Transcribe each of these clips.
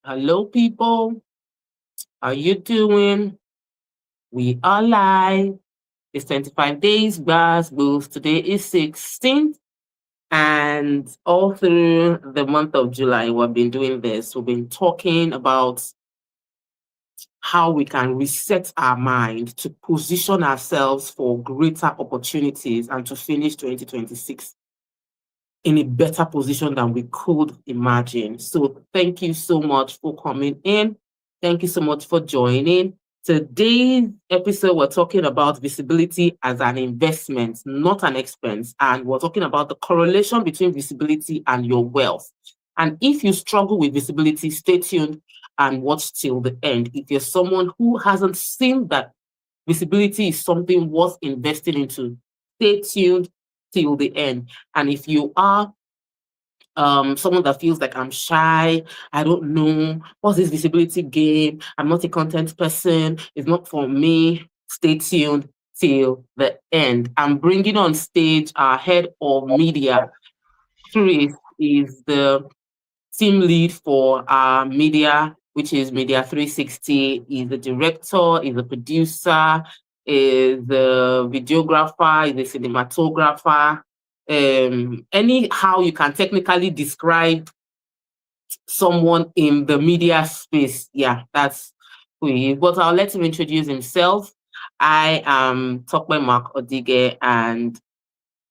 Hello, people. How you doing? We are live. It's 25 days, Glasgow. Today is 16th, and all through the month of July, we've been doing this. We've been talking about how we can reset our mind to position ourselves for greater opportunities and to finish 2026 in a better position than we could imagine. So thank you so much for coming in. Thank you so much for joining. Today's episode, we're talking about visibility as an investment, not an expense. And we're talking about the correlation between visibility and your wealth. And if you struggle with visibility, stay tuned and watch till the end. If you're someone who hasn't seen that visibility is something worth investing into, stay tuned till the end. And if you are someone that feels like I'm shy, I don't know what's this visibility game, I'm not a content person, it's not for me, stay tuned till the end. I'm bringing on stage our head of media. Chris is the team lead for our media, which is Media 360. He's the director, he's the producer, is the videographer, is the cinematographer. Anyhow you can technically describe someone in the media space. Yeah, that's who he is. But I'll let him introduce himself. I am Tokwe Mark Odige, and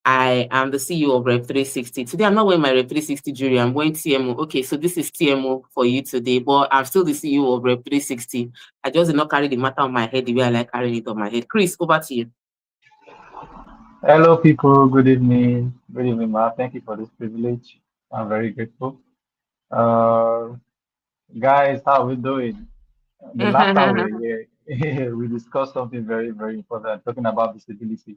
I am the CEO of Rep 360. Today, I'm not wearing my Rep 360 jewelry, I'm wearing TMO. Okay, so this is TMO for you today, but I'm still the CEO of Rep 360. I just did not carry the matter on my head the way I like carrying it on my head. Chris, over to you. Hello, people. Good evening. Good evening, Ma. Thank you for this privilege. I'm very grateful. Uh, Guys, how are we doing? The last time we were here, we discussed something very, very important, talking about visibility.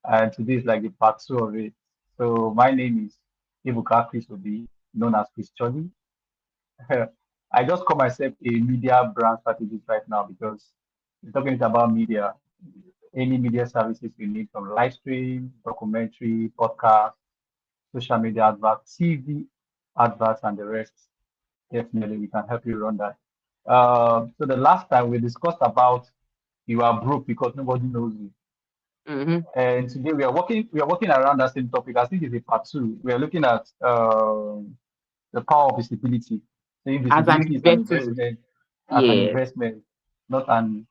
And today is like the part two of it. So my name is Ibuka Chris Obi, known as Chris Choli. I just call myself a media brand strategist right now because we're talking about media, any media services you need from live stream, documentary, podcast, social media adverts, TV adverts, and the rest. Definitely, we can help you run that. So the last time we discussed about you are broke because nobody knows you. Mhm. And today we are working around that same topic. I think it's a part two. We are looking at the power of visibility. Saying As an visibility is an investment, investment as an yeah. investment, not an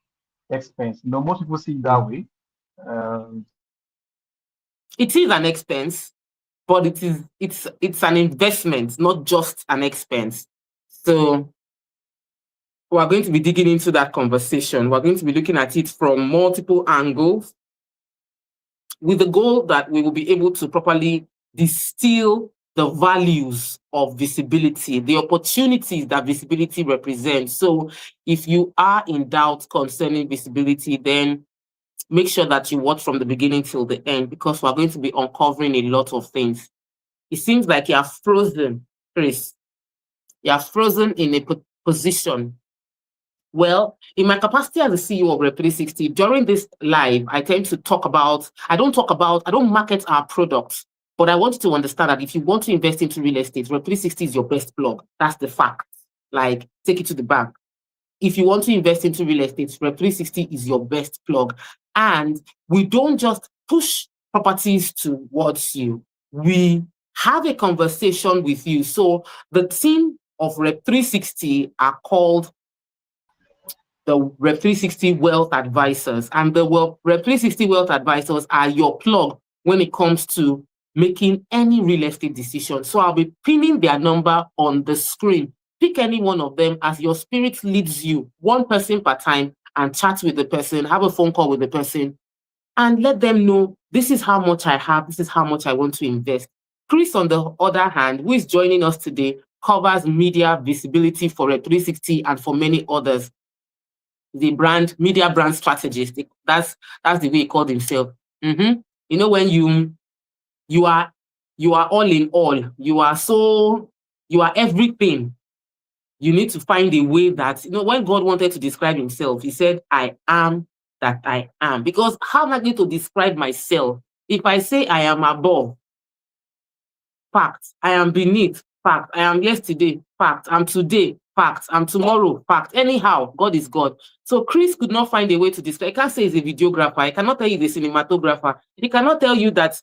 expense. Most people see it that way. Um, It is an expense, but it's an investment, not just an expense. So we're going to be digging into that conversation. We're going to be looking at it from multiple angles with the goal that we will be able to properly distill the values of visibility, the opportunities that visibility represents. So if you are in doubt concerning visibility, then make sure that you watch from the beginning till the end because we're going to be uncovering a lot of things. It seems like you are frozen, Chris. You are frozen in a position. Well, in my capacity as the CEO of Rep 360, during this live, I don't market our products, but I want you to understand that if you want to invest into real estate, Rep 360 is your best plug. That's the fact. Like, take it to the bank. If you want to invest into real estate, Rep 360 is your best plug. And we don't just push properties towards you. We have a conversation with you. So the team of Rep 360 are called the Rep 360 Wealth Advisors. And the Rep 360 Wealth Advisors are your plug when it comes to making any real estate decision. So I'll be pinning their number on the screen. Pick any one of them as your spirit leads you, one person per time, and chat with the person, have a phone call with the person, and let them know this is how much I have, this is how much I want to invest. Chris, on the other hand, who is joining us today, covers media visibility for Rep 360 and for many others. The media brand strategist. That's the way he called himself. You know, when you are you are all in all, you are everything. You need to find a way that, when God wanted to describe himself, he said, I am that I am. Because how am I going to describe myself? If I say I am above, fact. I am beneath, fact. I am yesterday, fact. I'm today, fact, and tomorrow, fact. Anyhow, God is God. So Chris could not find a way to describe. I can't say he's a videographer. I cannot tell you he's a cinematographer. He cannot tell you that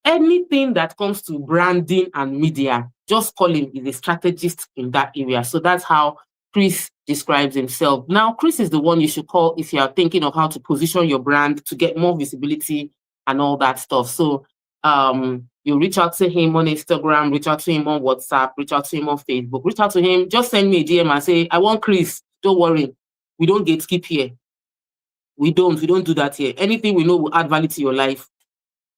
anything that comes to branding and media, just call him, he's a strategist in that area. So that's how Chris describes himself. Now, Chris is the one you should call if you are thinking of how to position your brand to get more visibility and all that stuff. So you reach out to him on Instagram, reach out to him on WhatsApp, reach out to him on Facebook, reach out to him, just send me a DM and say, I want Chris. Don't worry. We don't gatekeep here. We don't do that here. Anything we know will add value to your life.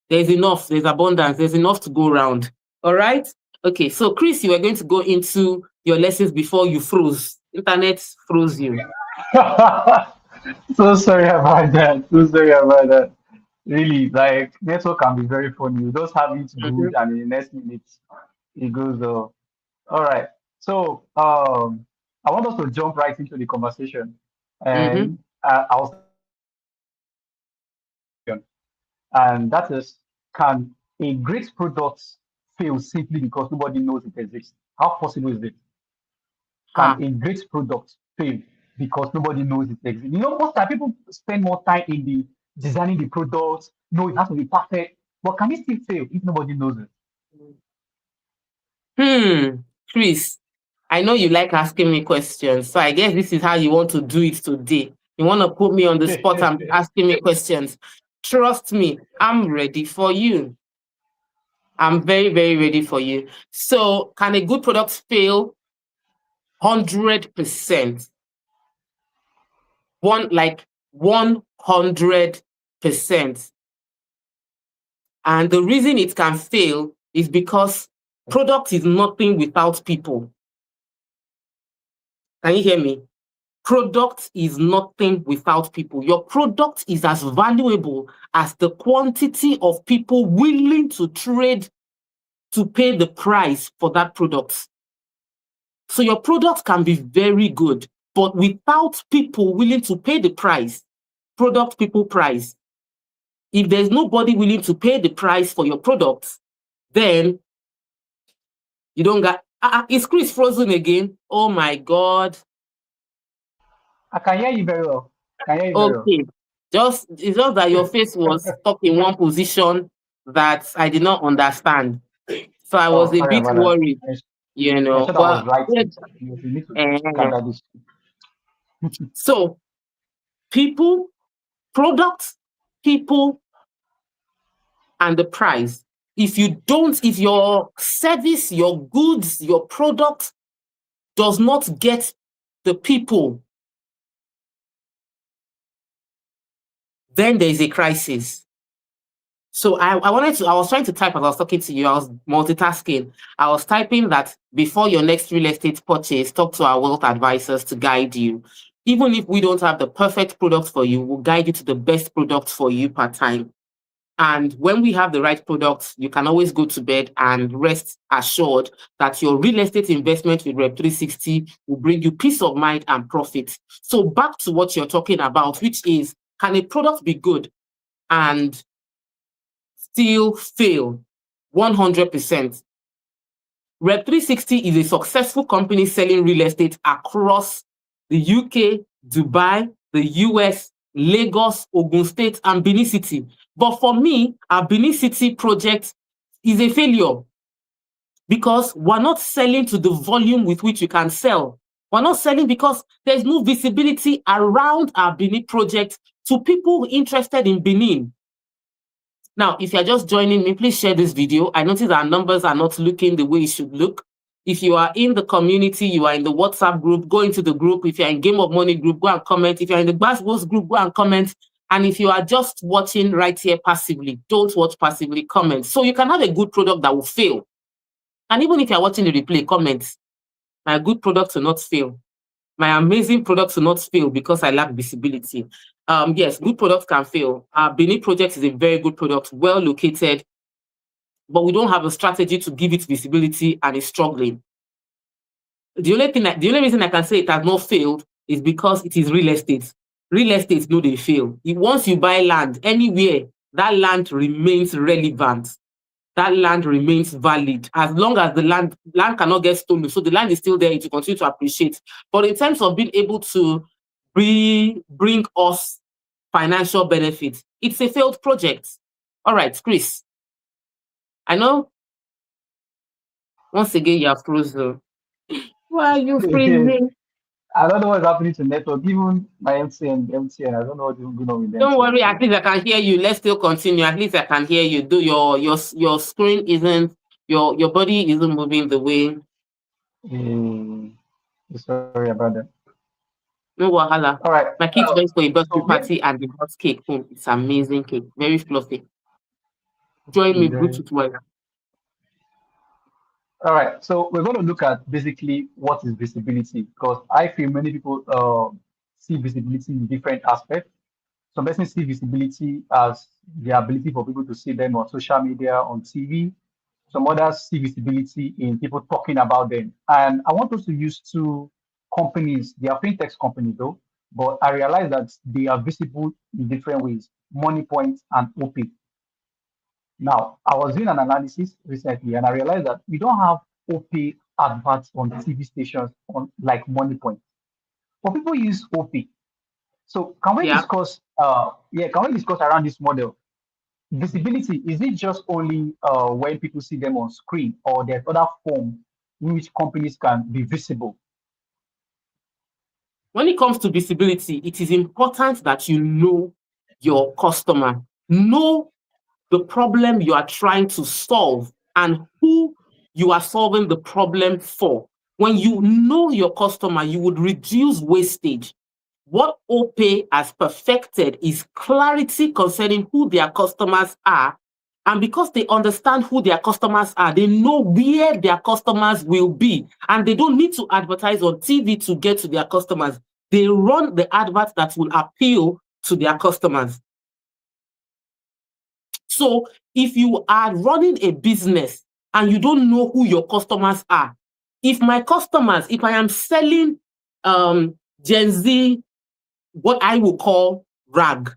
There's enough, there's abundance, there's enough to go around. All right? Okay, so Chris, you are going to go into your lessons before you froze. Internet froze you. So sorry about that. So sorry about that. Really, like network can be very funny. You just have it good, and in the next minute it goes off. All right. So I want us to jump right into the conversation, and I'll and that is, can a great product fail simply because nobody knows it exists? How possible is it? Can a great product fail because nobody knows it exists? You know, most time people spend more time in the designing the product. No, it has to be perfect. But can it still fail if nobody knows it? Chris, I know you like asking me questions, so I guess this is how you want to do it today. You want to put me on the spot and asking me questions. Trust me, I'm ready for you. I'm very, very ready for you. So, can a good product fail? 100%. 100%. And the reason it can fail is because product is nothing without people. Can you hear me? Product is nothing without people. Your product is as valuable as the quantity of people willing to trade to pay the price for that product. So your product can be very good, but without people willing to pay the price, product, people, price. If there's nobody willing to pay the price for your product, then you don't get. Is Chris frozen again? Oh my God. I can hear you very well. Okay. It's just that your face was stuck in one position that I did not understand. So I was a bit worried, you know. But so people, products, people, and the price. If your service, your goods, your product does not get the people, then there is a crisis. So I was trying to type as I was talking to you. I was multitasking. I was typing that before your next real estate purchase, talk to our wealth advisors to guide you. Even if we don't have the perfect product for you, we'll guide you to the best product for you per time. And when we have the right products, you can always go to bed and rest assured that your real estate investment with Rep 360 will bring you peace of mind and profit. So back to what you're talking about, which is, can a product be good and still fail? 100%. Rep 360 is a successful company selling real estate across the UK, Dubai, the US, Lagos, Ogun State, and Benin City. But for me, our Benin City project is a failure because we're not selling to the volume with which we can sell. We're not selling because there's no visibility around our Benin project to people interested in Benin. Now, if you're just joining me, please share this video. I notice our numbers are not looking the way it should look. If you are in the community, you are in the WhatsApp group, go into the group. If you're in Game of Money group, go and comment. If you're in the Basketballs group, go and comment. And if you are just watching right here passively, don't watch passively, comment. So you can have a good product that will fail. And even if you're watching the replay, comment. My good product will not fail. My amazing product will not fail because I lack visibility. Yes, good products can fail. Our Benin project is a very good product, well located, but we don't have a strategy to give it visibility and it's struggling. The only reason I can say it has not failed is because it is real estate. Real estate, no, they fail. Once you buy land anywhere, that land remains relevant. that land remains valid as long as the land cannot get stolen. So the land is still there, it will continue to appreciate. But in terms of being able to bring us financial benefits, it's a failed project. All right, Chris. I know once again you are frozen. Why are you freezing? I don't know what's happening to network. Even my MTN, I don't know what's going on with Don't MTN worry, at today. least I can hear you. Let's still continue. At least I can hear you. Do your screen isn't your body isn't moving the way. Sorry about that. No wahala. All right. My kids went for a birthday So we party and they brought cake home. It's amazing cake, very fluffy. Join me, enjoy. Bluetooth wire. All right. So we're going to look at basically what is visibility, because I feel many people see visibility in different aspects. Some persons see visibility as the ability for people to see them on social media, on TV. Some others see visibility in people talking about them. And I want us to use two companies. They are fintech companies though, but I realize that they are visible in different ways: MoneyPoint and OP. Now, I was doing an analysis recently and I realized that we don't have OP adverts on TV stations on like MoneyPoint. But people use OP. So can we Yeah. discuss can we discuss around this model? Visibility, is it just only when people see them on screen, or there's other form in which companies can be visible? When it comes to visibility, it is important that you know your customer, know the problem you are trying to solve and who you are solving the problem for. When you know your customer, you would reduce wastage. What OPay has perfected is clarity concerning who their customers are. And because they understand who their customers are, they know where their customers will be. And they don't need to advertise on TV to get to their customers. They run the adverts that will appeal to their customers. So if you are running a business and you don't know who your customers are, if I am selling Gen Z, what I will call rag,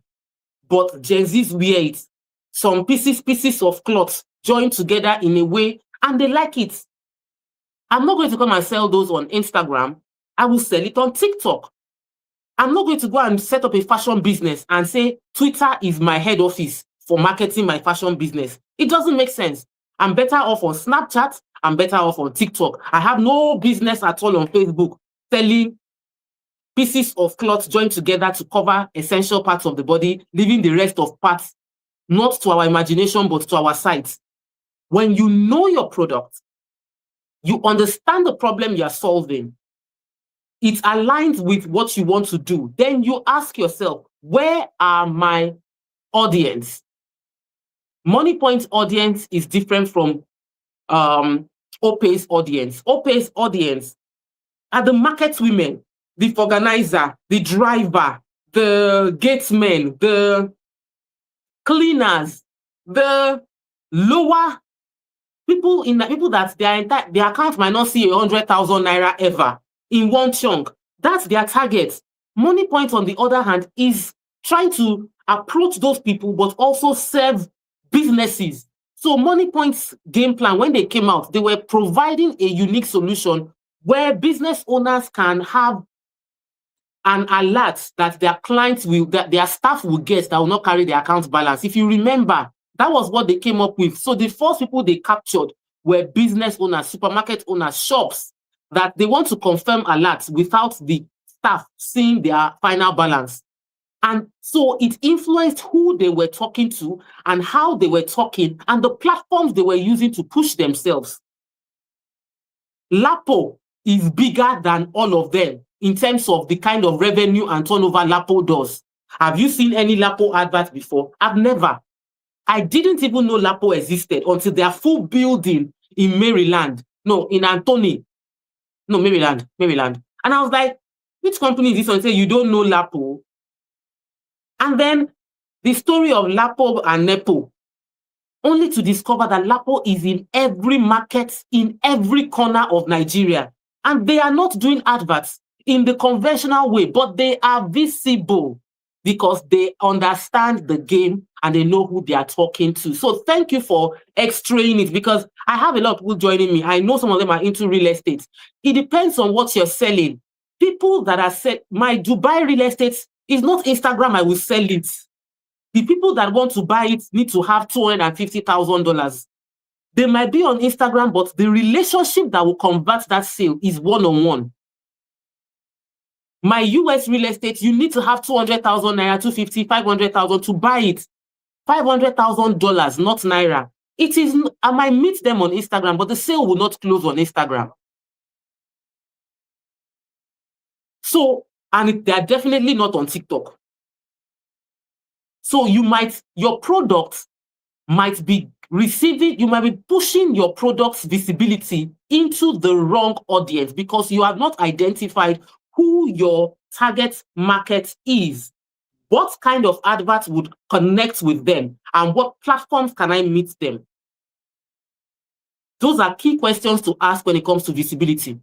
but Gen Zs wear it, some pieces of cloth joined together in a way, and they like it. I'm not going to come and sell those on Instagram. I will sell it on TikTok. I'm not going to go and set up a fashion business and say Twitter is my head office for marketing my fashion business. It doesn't make sense. I'm better off on Snapchat. I'm better off on TikTok. I have no business at all on Facebook selling pieces of cloth joined together to cover essential parts of the body, leaving the rest of parts not to our imagination, but to our sight. When you know your product, you understand the problem you are solving, it aligns with what you want to do, then you ask yourself, where are my audience? MoneyPoint audience is different from OPay's audience. OPay's audience are the market women, the organizer, the driver, the gatesmen, the cleaners, the lower people that their account might not see 100,000 naira ever in one chunk. That's their target. MoneyPoint, on the other hand, is trying to approach those people, but also serve businesses. So MoneyPoint's game plan, when they came out, they were providing a unique solution where business owners can have an alert that their staff will get that will not carry their account balance. If you remember, that was what they came up with. So the first people they captured were business owners, supermarket owners, shops, that they want to confirm alerts without the staff seeing their final balance. And so it influenced who they were talking to and how they were talking and the platforms they were using to push themselves. Lapo is bigger than all of them in terms of the kind of revenue and turnover Lapo does. Have you seen any Lapo advert before? I've never. I didn't even know Lapo existed until their full building in Maryland. No, in Anthony. No, Maryland. And I was like, which company is this one? Say, you don't know Lapo? And then the story of Lapo and Nepo, only to discover that Lapo is in every market, in every corner of Nigeria. And they are not doing adverts in the conventional way, but they are visible. because they understand the game and they know who they are talking to. So thank you for extracting it, because I have a lot of people joining me. I know some of them are into real estate. It depends on what you're selling. People that are my Dubai real estate is not Instagram, I will sell it. The people that want to buy it need to have $250,000. They might be on Instagram, but the relationship that will convert that sale is one-on-one. My US real estate, you need to have 200,000 naira, 250, 500,000 to buy it. $500,000, not naira. It is, I might meet them on Instagram, but the sale will not close on Instagram. So, and they are definitely not on TikTok. So your product might be you might be pushing your product's visibility into the wrong audience because you have not identified who your target market is. What kind of adverts would connect with them, and what platforms can I meet them? Those are key questions to ask when it comes to visibility.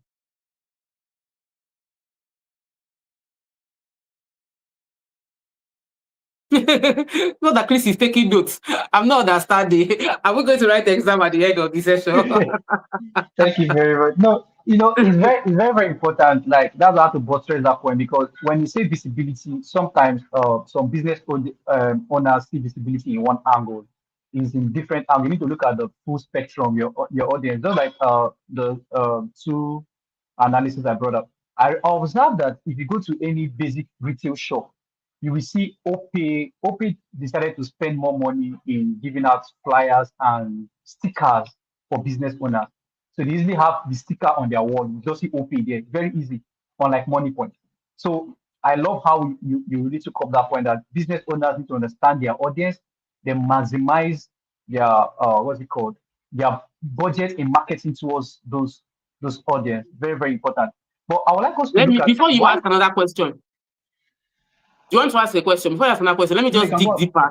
Not that Chris is taking notes. I'm not understanding. Are we going to write the exam at the end of the session? Thank you very much. No, it's very, very important. Like that's how to buttress that point, because when you say visibility, sometimes some owners see visibility in one angle, is in different angle. You need to look at the full spectrum, your audience. Just like the two analysis I brought up. I observed that if you go to any basic retail shop, you will see OPay. OPay decided to spend more money in giving out flyers and stickers for business owners. So they usually have the sticker on their wall. You just see OPay there. Very easy, unlike Money Point. So I love how you really took up that point that business owners need to understand their audience, they maximize their what's it called? Their budget in marketing towards those audience. Very, very important. But I would like us to look at before you ask another question. Do you want to ask a question? Before you ask another question, let me just dig deeper.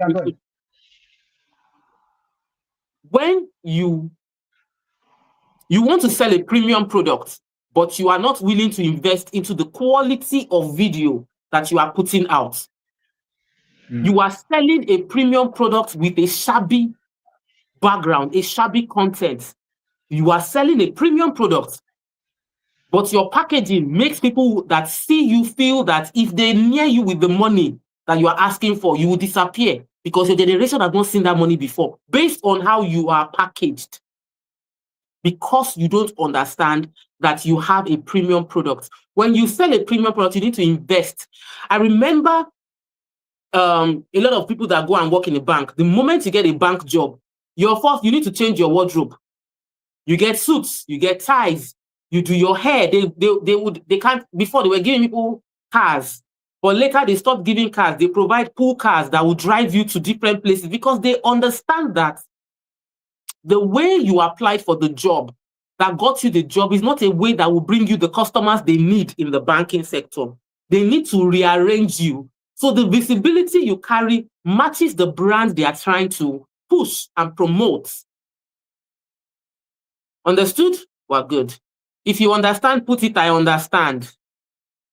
When you want to sell a premium product, but you are not willing to invest into the quality of video that you are putting out, you are selling a premium product with a shabby background, a shabby content. You are selling a premium product, but your packaging makes people that see you feel that if they near you with the money that you are asking for, you will disappear because your generation has not seen that money before, based on how you are packaged. Because you don't understand that you have a premium product. When you sell a premium product, you need to invest. I remember a lot of people that go and work in a bank. The moment you get a bank job, you need to change your wardrobe. You get suits, you get ties, you do your hair. They can't, before they were giving people cars, but later they stopped giving cars. They provide pool cars that will drive you to different places because they understand that the way you applied for the job that got you the job is not a way that will bring you the customers they need in the banking sector. They need to rearrange you. So the visibility you carry matches the brand they are trying to push and promote. Understood? Well, good. If you understand, put it, I understand.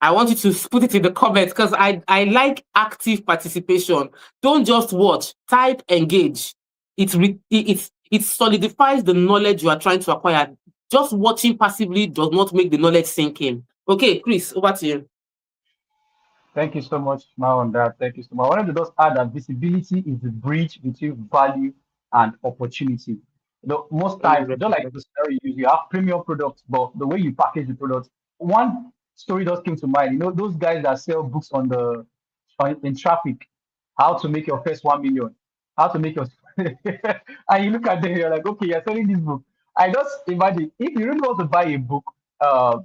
I want you to put it in the comments because I like active participation. Don't just watch, type, engage. It solidifies the knowledge you are trying to acquire. Just watching passively does not make the knowledge sink in. Okay, Chris, over to you. Thank you so much, Mal, on that. Thank you so much. I wanted to just add that visibility is the bridge between value and opportunity. Most times, just like the scenario you have premium products, but the way you package the products, one story just came to mind. Those guys that sell books in traffic, how to make your first 1 million, how to make your and you look at them, you're like, okay, you're selling this book. I just imagine if you really want to buy a book,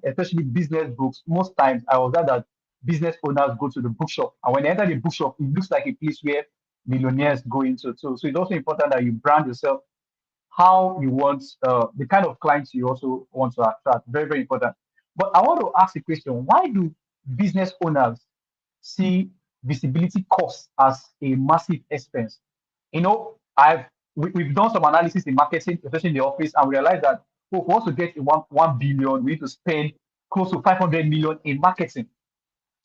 especially business books, most times I was that business owners go to the bookshop, and when they enter the bookshop, it looks like a place where millionaires go into. So it's also important that you brand yourself, how you want, the kind of clients you also want to attract. Very, very important. But I want to ask a question: why do business owners see visibility costs as a massive expense? We've done some analysis in marketing, especially in the office, and we realized that for us to get 1 billion, we need to spend close to 500 million in marketing.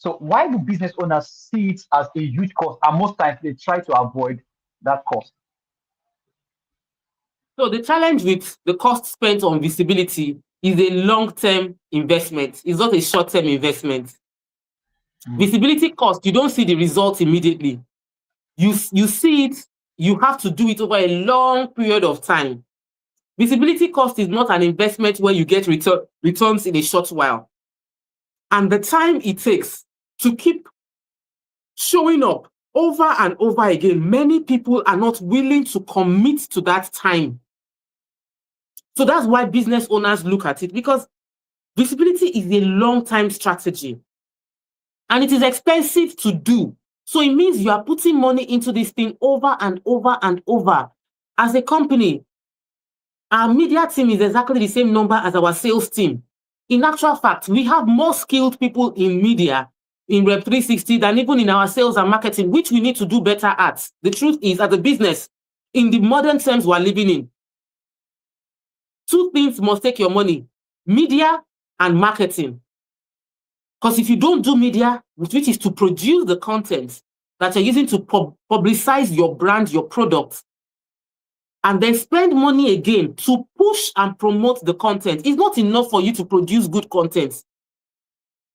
So why do business owners see it as a huge cost? And most times they try to avoid that cost. So the challenge with the cost spent on visibility is a long-term investment. It's not a short-term investment. Visibility cost, you don't see the results immediately. You see it, you have to do it over a long period of time. Visibility cost is not an investment where you get returns in a short while. And the time it takes to keep showing up over and over again, many people are not willing to commit to that time. So that's why business owners look at it, because visibility is a long-time strategy and it is expensive to do. So it means you are putting money into this thing over and over and over. As a company, our media team is exactly the same number as our sales team. In actual fact, we have more skilled people in media in Rep 360 than even in our sales and marketing, which we need to do better at. The truth is, as a business, in the modern times we're living in, two things must take your money: media and marketing. Because if you don't do media, which is to produce the content that you're using to publicize your brand, your product, and then spend money again to push and promote the content, it's not enough for you to produce good content.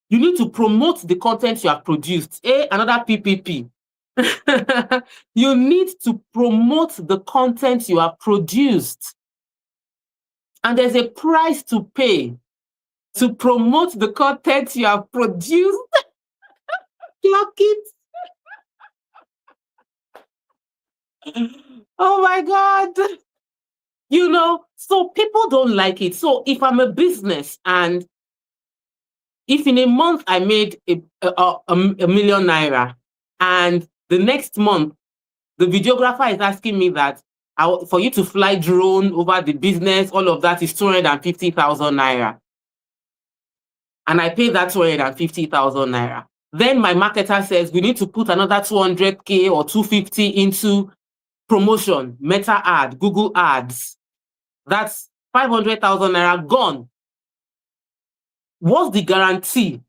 You need to promote the content you have produced. Another PPP. You need to promote the content you have produced. And there's a price to pay to promote the content you have produced. Clock it. Oh my God. So people don't like it. So if I'm a business and if in a month I made a million naira, and the next month the videographer is asking me that for you to fly drone over the business, all of that is 250,000 naira. And I pay that 250,000 naira. Then my marketer says we need to put another 200K or 250 into promotion, Meta ad, Google ads. That's 500,000 naira gone. What's the guarantee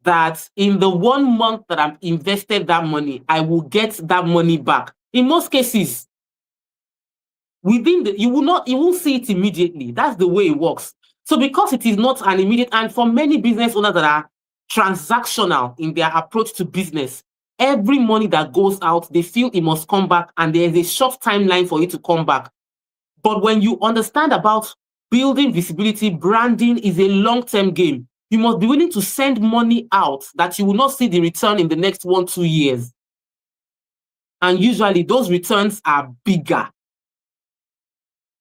that in the 1 month that I've invested that money, I will get that money back? In most cases, you won't see it immediately. That's the way it works. So because it is not an immediate, and for many business owners that are transactional in their approach to business, every money that goes out, they feel it must come back, and there is a short timeline for it to come back. But when you understand about building visibility, branding is a long-term game. You must be willing to send money out that you will not see the return in the next 1-2 years. And usually those returns are bigger.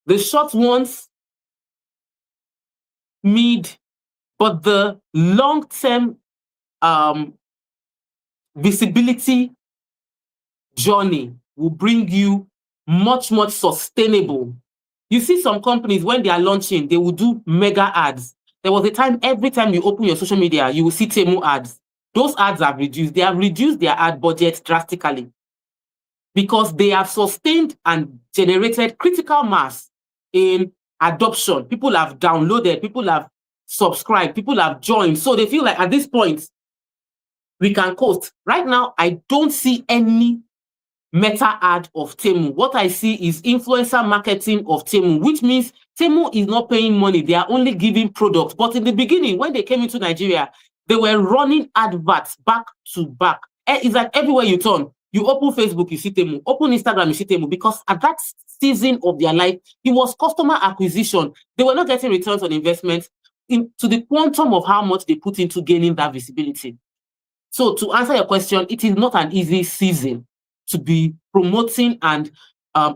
The short ones, mid, but the long-term visibility journey will bring you much, much sustainable. You see some companies, when they are launching, they will do mega ads. There was a time, every time you open your social media, you will see Temu ads. Those ads have reduced. They have reduced their ad budget drastically because they have sustained and generated critical mass in adoption. People have downloaded, people have subscribed, people have joined. So they feel like at this point, we can coast. Right now, I don't see any Meta ad of Temu. What I see is influencer marketing of Temu, which means Temu is not paying money. They are only giving products. But in the beginning, when they came into Nigeria, they were running adverts back to back. It's like everywhere you turn, you open Facebook, you see Temu. Open Instagram, you see Temu. Because at that season of their life, it was customer acquisition. They were not getting returns on investment to the quantum of how much they put into gaining that visibility. So to answer your question, it is not an easy season to be promoting and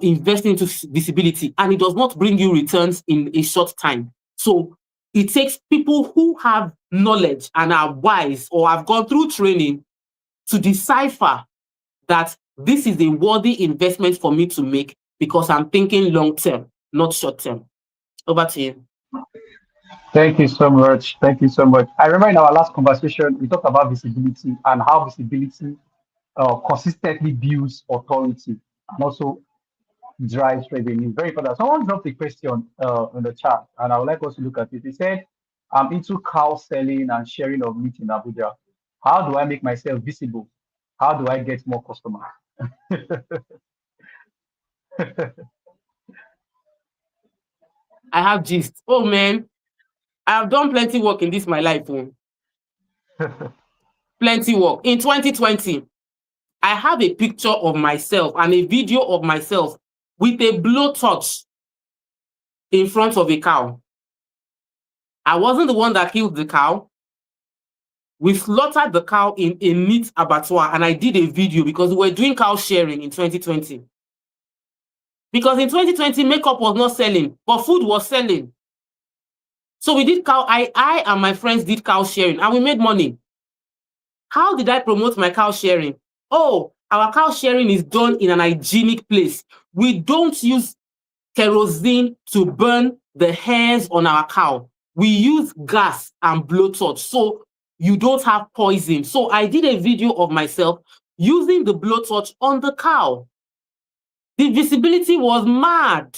investing into visibility, and it does not bring you returns in a short time. So it takes people who have knowledge and are wise or have gone through training to decipher that this is a worthy investment for me to make because I'm thinking long term, not short term. Over to you. Thank you so much. Thank you so much. I remember in our last conversation, we talked about visibility and how visibility consistently builds authority and also drives revenue. Very important. Someone dropped a question in the chat, and I would like us to look at it. He said, I'm into cow selling and sharing of meat in Abuja. How do I make myself visible? How do I get more customers? I have gist. Oh man, I have done plenty work in this my life. Oh. Plenty work. In 2020, I have a picture of myself and a video of myself with a blowtorch in front of a cow. I wasn't the one that killed the cow. We slaughtered the cow in a meat abattoir, and I did a video because we were doing cow sharing in 2020. Because in 2020, makeup was not selling, but food was selling. So we did cow, I and my friends did cow sharing, and we made money. How did I promote my cow sharing? Oh, our cow sharing is done in an hygienic place. We don't use kerosene to burn the hairs on our cow. We use gas and blowtorch, so you don't have poison. So I did a video of myself using the blowtorch on the cow. The visibility was mad.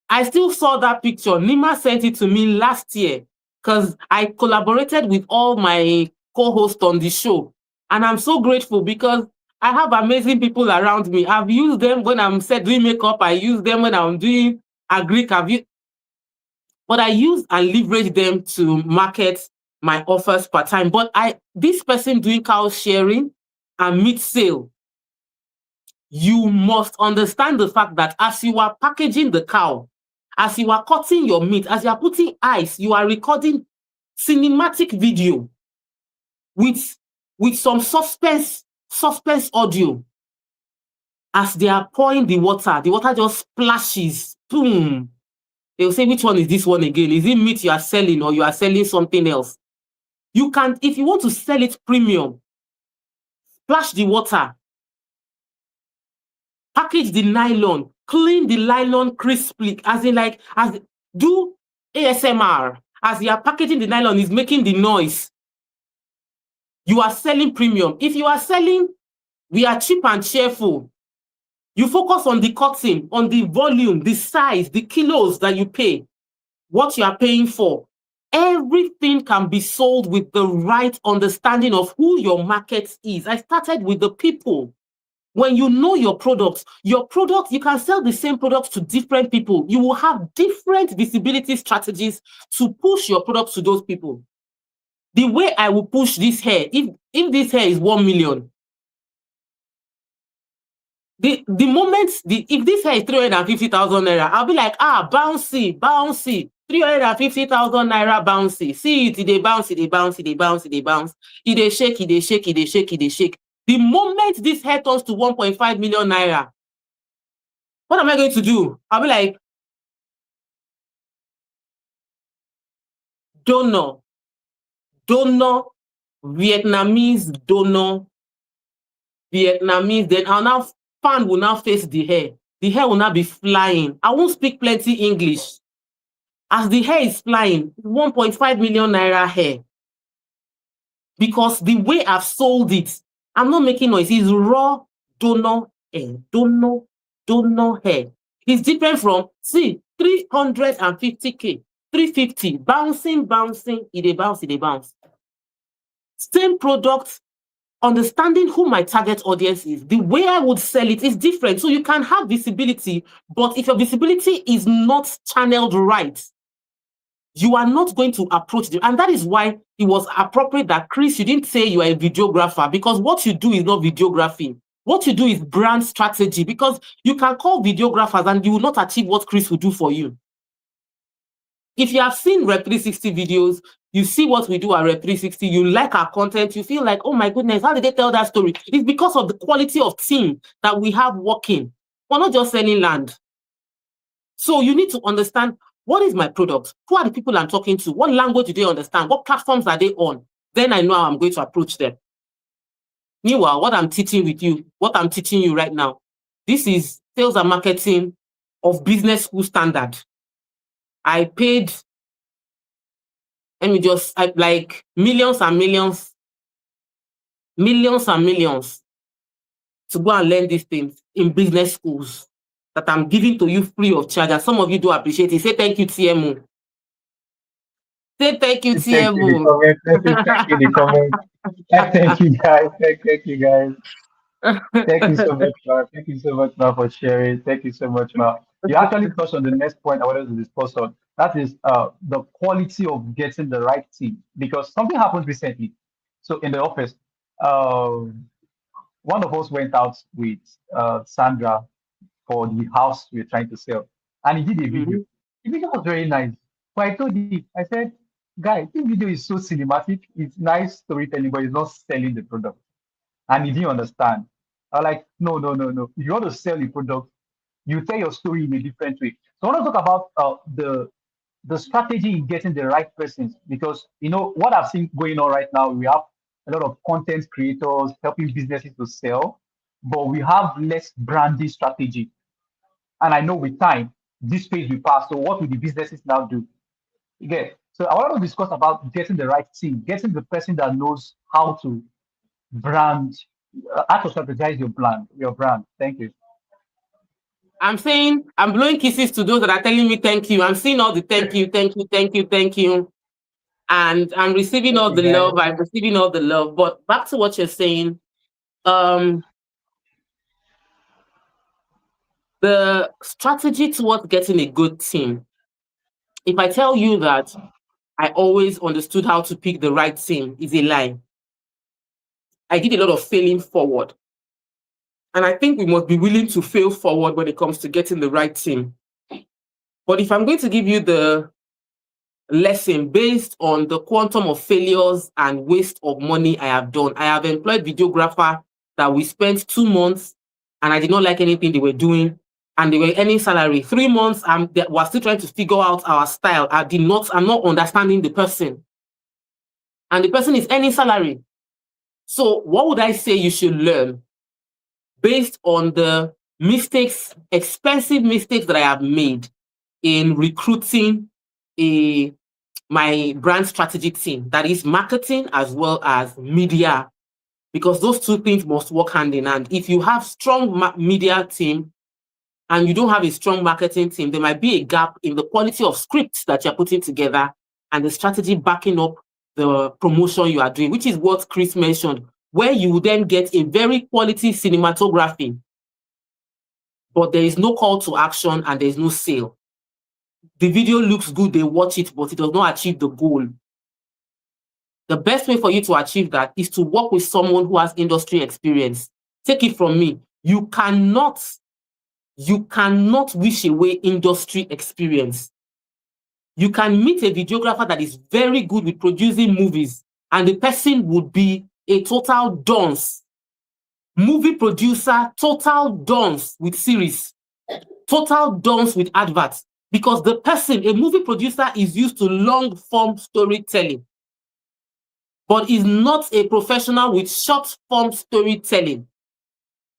I still saw that picture. Nima sent it to me last year because I collaborated with all my co-hosts on the show. And I'm so grateful because I have amazing people around me. I've used them when I'm doing makeup. I use them when I'm doing agric. But I use and leverage them to market my offers per time. But this person doing cow sharing and meat sale, you must understand the fact that as you are packaging the cow, as you are cutting your meat, as you are putting ice, you are recording cinematic video with some suspense audio. As they are pouring the water just splashes. Boom. They'll say, which one is this one again? Is it meat you are selling or you are selling something else? You can, if you want to sell it premium, splash the water, package the nylon, clean the nylon crisply, do ASMR. As you are packaging the nylon, is making the noise. You are selling premium. If you are selling, we are cheap and cheerful. You focus on the cutting, on the volume, the size, the kilos that you pay, what you are paying for. Everything can be sold with the right understanding of who your market is. I started with the people. When you know your product, you can sell the same product to different people. You will have different visibility strategies to push your product to those people. The way I will push this hair, if this hair is 1 million, the moment, if this hair is 350,000 naira, I'll be like, bouncy, 350,000 naira bouncy. See it, they bounce. They shake. The moment this hair turns to 1.5 million naira, what am I going to do? I'll be like, donor, Vietnamese donor, then fan will now face the hair. The hair will now be flying. I won't speak plenty English. As the hair is flying, 1.5 million naira hair. Because the way I've sold it, I'm not making noise. It's raw donor hair. Donor hair. It's different from, 350K, 350, bouncing, it bounce. Same product, understanding who my target audience is, the way I would sell it is different. So you can have visibility, but if your visibility is not channeled right, you are not going to approach them. And that is why it was appropriate that, Chris, you didn't say you are a videographer, because what you do is not videography. What you do is brand strategy, because you can call videographers and you will not achieve what Chris will do for you. If you have seen Rep 360 videos, you see what we do at Rep 360, you like our content, you feel like, oh my goodness, how did they tell that story? It's because of the quality of team that we have working. We're not just selling land. So you need to understand, what is my product? Who are the people I'm talking to? What language do they understand? What platforms are they on? Then I know how I'm going to approach them. Meanwhile, what I'm teaching you right now, this is sales and marketing of business school standard. I paid, like millions and millions to go and learn these things in business schools that I'm giving to you free of charge. And some of you do appreciate it. Say thank you, TMO. Say thank you, Thank you in the TMO. comment. Let's say thank you in the comment. Thank you guys. Thank you guys. Thank you so much, Ma. Thank you so much, Ma, for sharing. Thank you so much, Ma. You actually touched on the next point I wanted to discuss on. That is the quality of getting the right team. Because something happened recently. So in the office, um, one of us went out with Sandra for the house we are trying to sell. And he did a video. Mhm. The video was very nice. But I told him, I said, guy, this video is so cinematic. It's nice storytelling, but it's not selling the product. And he didn't understand. I was like, no, no, no, no. If you want to sell the product, you tell your story in a different way. So I want to talk about the strategy in getting the right persons because you know what I've seen going on right now. We have a lot of content creators helping businesses to sell, but we have less branding strategy. And I know with time, this phase will pass. So what will the businesses now do? Again, so I want to discuss about getting the right team, getting the person that knows how to brand, how to strategize your brand. Thank you. I'm saying I'm blowing kisses to those that are telling me thank you. I'm seeing all the thank you, thank you, thank you, thank you. And I'm receiving Thank all you, the guys. love. I'm receiving all the love. But back to what you're saying, um, the strategy towards getting a good team. If I tell you that I always understood how to pick the right team, is a lie. I did a lot of failing forward. And I think we must be willing to fail forward when it comes to getting the right team. But if I'm going to give you the lesson based on the quantum of failures and waste of money I have done, I have employed videographer that we spent 2 months and I did not like anything they were doing and they were earning salary. 3 months, we're still trying to figure out our style. I'm not understanding the person. And the person is earning salary. So what would I say you should learn based on the mistakes, expensive mistakes that I have made in recruiting my brand strategy team, that is marketing as well as media, because those two things must work hand in hand. If you have strong media team and you don't have a strong marketing team, there might be a gap in the quality of scripts that you're putting together and the strategy backing up the promotion you are doing, which is what Chris mentioned, where you will then get a very quality cinematography, but there is no call to action and there is no sale. The video looks good, they watch it, but it does not achieve the goal. The best way for you to achieve that is to work with someone who has industry experience. Take it from me. You cannot wish away industry experience. You can meet a videographer that is very good with producing movies, and the person would be a total dunce. Movie producer, total dunce with series, total dunce with adverts, because the person, a movie producer, is used to long form storytelling, but is not a professional with short form storytelling.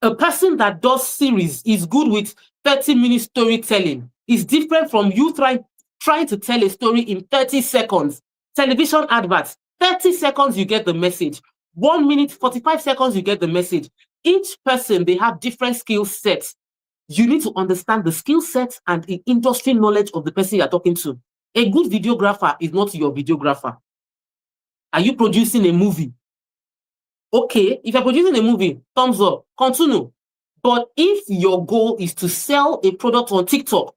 A person that does series is good with 30-minute storytelling. It's different from you trying to tell a story in 30 seconds. Television adverts, 30 seconds, you get the message. 1 minute, 45 seconds, you get the message. Each person, they have different skill sets. You need to understand the skill sets and the industry knowledge of the person you're talking to. A good videographer is not your videographer. Are you producing a movie? Okay, if you're producing a movie, thumbs up, continue. But if your goal is to sell a product on TikTok,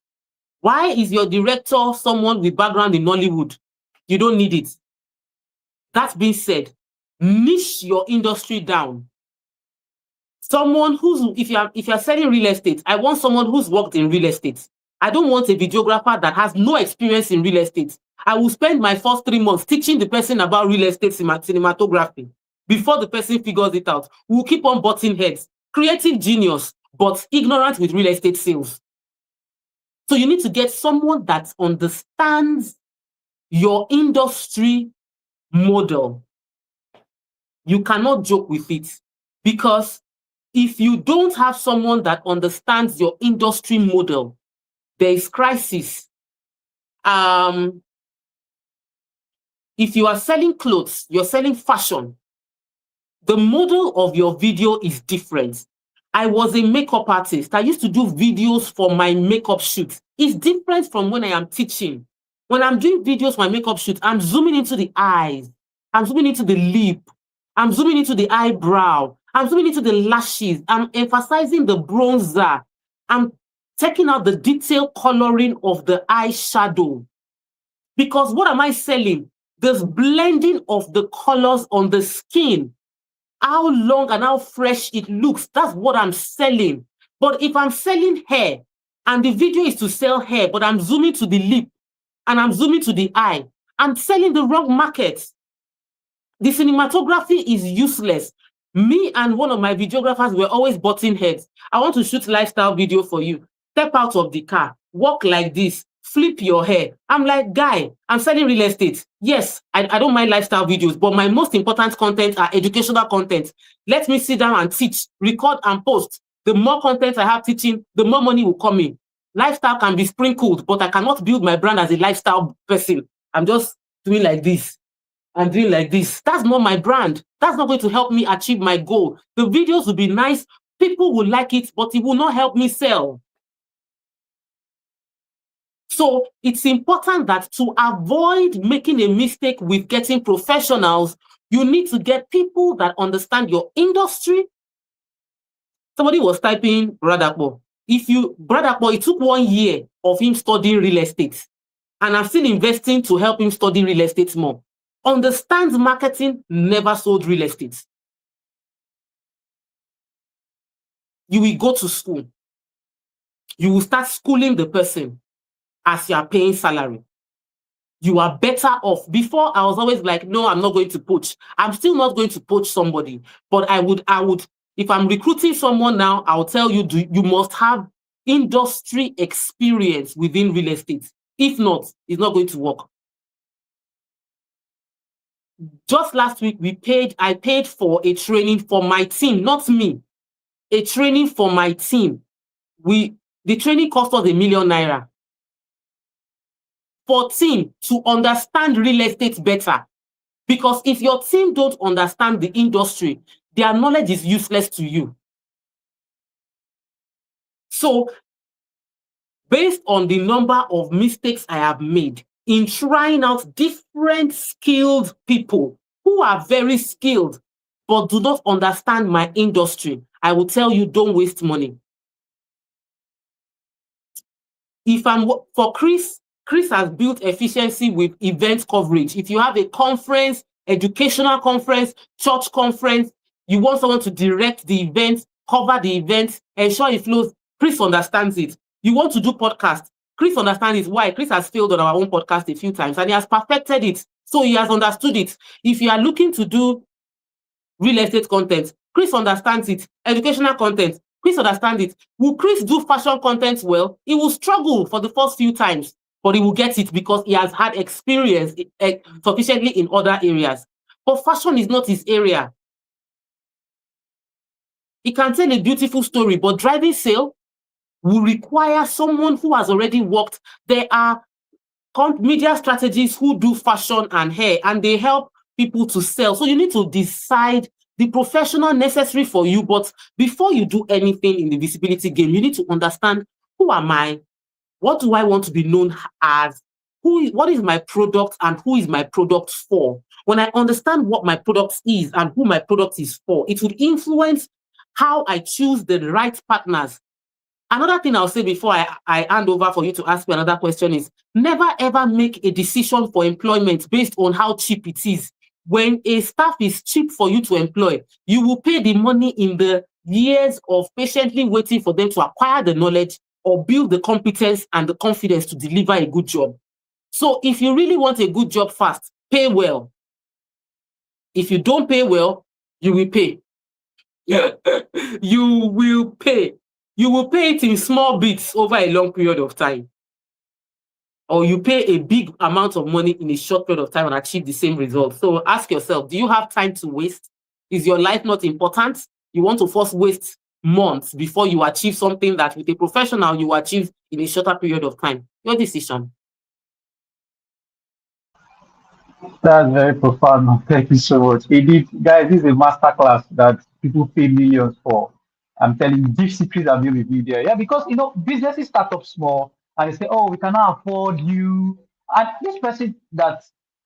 why is your director someone with background in Nollywood? You don't need it. That being said, niche your industry down. Someone who's, if you're selling real estate, I want someone who's worked in real estate. I don't want a videographer that has no experience in real estate. I will spend my first 3 months teaching the person about real estate cinematography before the person figures it out. We'll keep on butting heads. Creative genius, but ignorant with real estate sales. So you need to get someone that understands your industry model. You cannot joke with it, because if you don't have someone that understands your industry model, there is crisis. If you are selling clothes, you're selling fashion, the model of your video is different. I was a makeup artist. I used to do videos for my makeup shoots. It's different from when I am teaching. When I'm doing videos for my makeup shoot, I'm zooming into the eyes, I'm zooming into the lip, I'm zooming into the eyebrow, I'm zooming into the lashes, I'm emphasizing the bronzer, I'm taking out the detailed coloring of the eyeshadow. Because what am I selling? This blending of the colors on the skin, how long and how fresh it looks. That's what I'm selling. But if I'm selling hair and the video is to sell hair, but I'm zooming to the lip and I'm zooming to the eye, I'm selling the wrong market. The cinematography is useless. Me and one of my videographers were always butting heads. I want to shoot lifestyle video for you. Step out of the car, walk like this, flip your hair. I'm like, guy, I'm selling real estate. Yes, I don't mind lifestyle videos, but my most important content are educational content. Let me sit down and teach, record and post. The more content I have teaching, the more money will come in. Lifestyle can be sprinkled, but I cannot build my brand as a lifestyle person. I'm just doing like this and doing like this. That's not my brand. That's not going to help me achieve my goal. The videos will be nice, people will like it, but it will not help me sell. So it's important that to avoid making a mistake with getting professionals, you need to get people that understand your industry. Somebody was typing Bradapo. Bradapo, it took 1 year of him studying real estate, and I'm still investing to help him study real estate more. Understands marketing, never sold real estate. You will go to school. You will start schooling the person as you are paying salary. You are better off. Before, I was always like, no, I'm not going to poach. I'm still not going to poach somebody. But I would, if I'm recruiting someone now, I'll tell you, you must have industry experience within real estate. If not, it's not going to work. Just last week, I paid for a training for my team, not me. A training for my team. The training cost us ₦1 million. For team to understand real estate better. Because if your team don't understand the industry, their knowledge is useless to you. So, based on the number of mistakes I have made in trying out different skilled people who are very skilled but do not understand my industry, I will tell you, don't waste money. For Chris has built efficiency with event coverage. If you have a conference, educational conference, church conference, you want someone to direct the event, cover the event, ensure it flows, Chris understands it. You want to do podcast, Chris understands it. Why? Chris has failed on our own podcast a few times and he has perfected it. So he has understood it. If you are looking to do real estate content, Chris understands it. Educational content, Chris understands it. Will Chris do fashion content well? He will struggle for the first few times, but he will get it because he has had experience sufficiently in other areas. But fashion is not his area. He can tell a beautiful story, but driving sale will require someone who has already worked. There are media strategists who do fashion and hair, and they help people to sell. So you need to decide the professional necessary for you. But before you do anything in the visibility game, you need to understand, who am I? What do I want to be known as? What is my product and who is my product for? When I understand what my product is and who my product is for, it will influence how I choose the right partners. Another thing I'll say before I hand over for you to ask me another question is, never ever make a decision for employment based on how cheap it is. When a staff is cheap for you to employ, you will pay the money in the years of patiently waiting for them to acquire the knowledge or build the competence and the confidence to deliver a good job. So if you really want a good job fast, pay well. If you don't pay well, you will pay. You will pay. You will pay it in small bits over a long period of time. Or you pay a big amount of money in a short period of time and achieve the same result. So ask yourself, do you have time to waste? Is your life not important? You want to first waste months before you achieve something that with a professional you achieve in a shorter period of time. Your decision. That's very profound. Thank you so much. Indeed, guys, this is a masterclass that people pay millions for. I'm telling you, deep secrets are being revealed there. Yeah, because businesses start up small and they say, oh, we cannot afford you. And this person that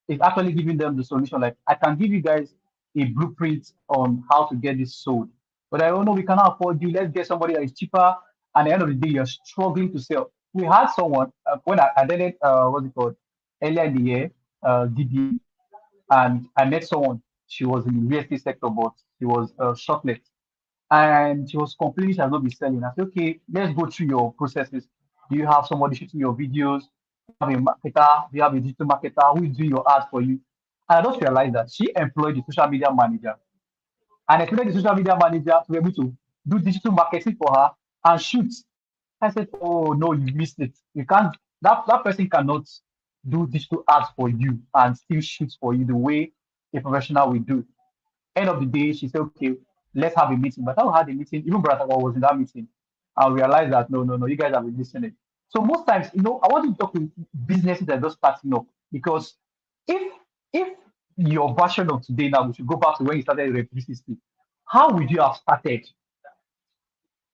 is actually giving them the solution, like I can give you guys a blueprint on how to get this sold. But I don't know, we cannot afford you. Let's get somebody that is cheaper. And at the end of the day, you're struggling to sell. We had someone when I attended what's it called earlier in the year, DD, and I met someone. She was in the real estate sector, but she was shortlet, and she was complaining she has not been selling. I said, okay, let's go through your processes. Do you have somebody shooting your videos? Do you have a marketer? Do you have a digital marketer who is doing your ads for you? And I just realized that she employed the social media manager and expected the social media manager to be able to do digital marketing for her and shoot. I said, oh no, you missed it. You can't, that person cannot do digital ads for you and still shoot for you the way a professional will do. End of the day, she said, okay, let's have a meeting. But I had a meeting, even Brother was in that meeting. I realized that no, no, no, you guys have been listening. So most times, I want to talk to businesses that are just starting up because if your version of today now, we should go back to when you started Rep 360, how would you have started?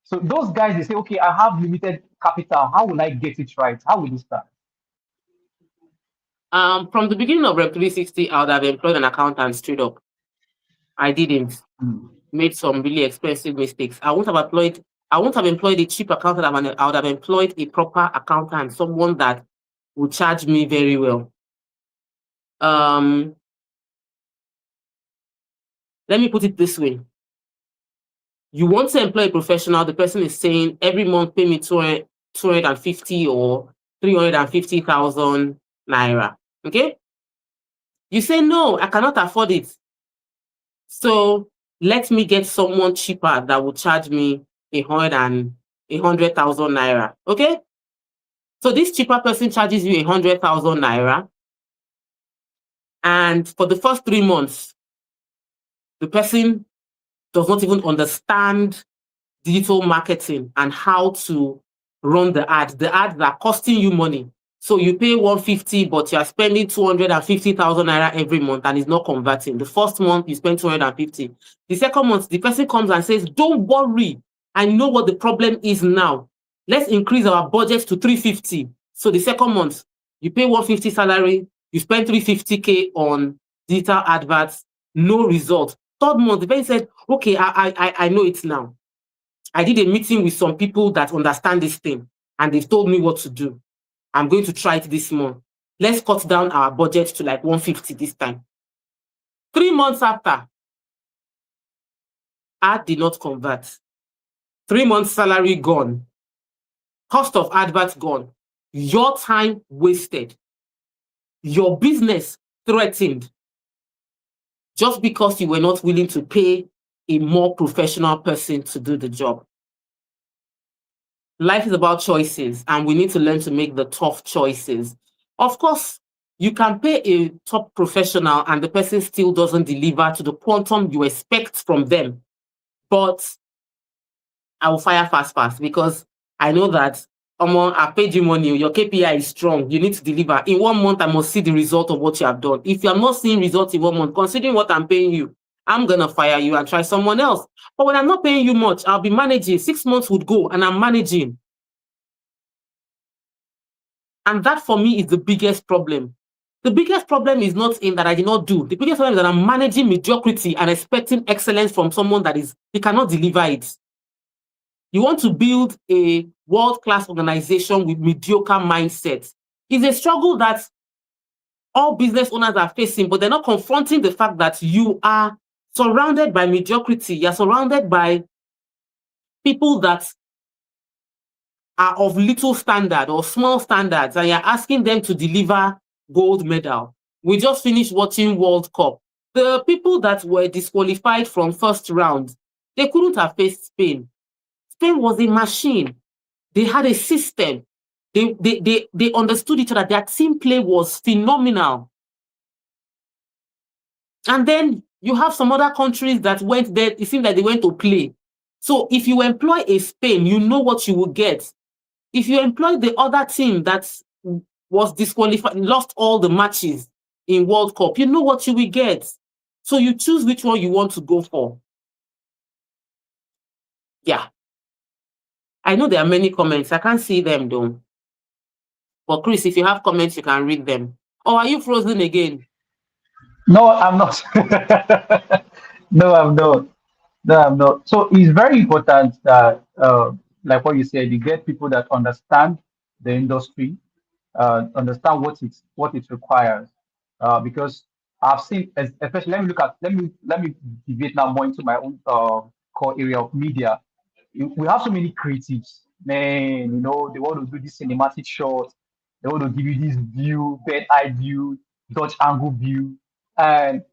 So those guys, they say, okay, I have limited capital. How will I get it right? How will you start? From the beginning of Rep 360, I would have employed an accountant straight up. I didn't. Made some really expensive mistakes. I won't have employed a cheap accountant. I would have employed a proper accountant, someone that would charge me very well. Let me put it this way. You want to employ a professional, the person is saying every month pay me 250 or 350,000 naira. Okay? You say, no, I cannot afford it. So let me get someone cheaper that will charge me 100,000 naira. Okay? So this cheaper person charges you 100,000 naira. And for the first 3 months, the person does not even understand digital marketing and how to run the ad. The ads are costing you money. So you pay 150, but you are spending 250,000 naira every month and it's not converting. The first month you spend 250. The second month, the person comes and says, don't worry, I know what the problem is now. Let's increase our budget to 350. So the second month, you pay 150 salary, you spend 350K on digital adverts, no result. Third month, the person said, okay, I know it now. I did a meeting with some people that understand this thing, and they've told me what to do. I'm going to try it this month. Let's cut down our budget to like 150 this time. 3 months after, ad did not convert. 3 months salary gone. Cost of advert gone. Your time wasted. Your business threatened. Just because you were not willing to pay a more professional person to do the job. Life is about choices, and we need to learn to make the tough choices. Of course, you can pay a top professional and the person still doesn't deliver to the quantum you expect from them. But I will fire fast because I know that I paid you money, your KPI is strong, you need to deliver. In 1 month, I must see the result of what you have done. If you are not seeing results in 1 month, considering what I'm paying you, I'm going to fire you and try someone else. But when I'm not paying you much, I'll be managing. 6 months would go and I'm managing. And that for me is the biggest problem. The biggest problem is not in that I did not do. The biggest problem is that I'm managing mediocrity and expecting excellence from someone that he cannot deliver it. You want to build a world-class organization with mediocre mindset. It's a struggle that all business owners are facing, but they're not confronting the fact that you are surrounded by mediocrity. You're surrounded by people that are of little standard or small standards, and you're asking them to deliver gold medal. We just finished watching World Cup. The people that were disqualified from first round, they couldn't have faced Spain. Spain was a machine. They had a system. They understood each other. Their team play was phenomenal. And then you have some other countries that went there. It seemed like they went to play. So if you employ a Spain, you know what you will get. If you employ the other team that was disqualified, lost all the matches in World Cup, you know what you will get. So you choose which one you want to go for. Yeah. I know there are many comments. I can't see them though. But Chris, if you have comments, you can read them. Or are you frozen again? No, I'm not. No, I'm not. No, I'm not. So it's very important that, like what you said, you get people that understand the industry, understand what it requires. Because I've seen, especially let me deviate now more into my own core area of media. We have so many creatives, man. They want to do this cinematic shot. They want to give you this view, bird eye view, Dutch angle view. And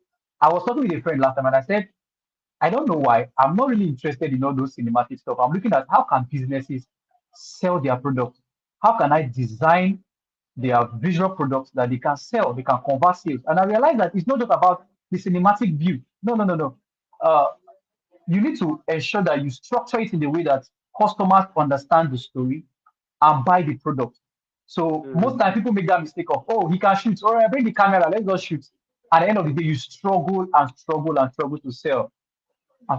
I was talking with a friend last time, and I said, I don't know why. I'm not really interested in all those cinematic stuff. I'm looking at how can businesses sell their products? How can I design their visual products that they can sell, they can convert sales? And I realized that it's not just about the cinematic view. No, no, no, no. Uh, you need to ensure that you structure it in the way that customers understand the story and buy the product. So most Mm. times people make that mistake of, oh, he can shoot. All right, bring the camera, let's just shoot. At the end of the day, you struggle and struggle and struggle to sell.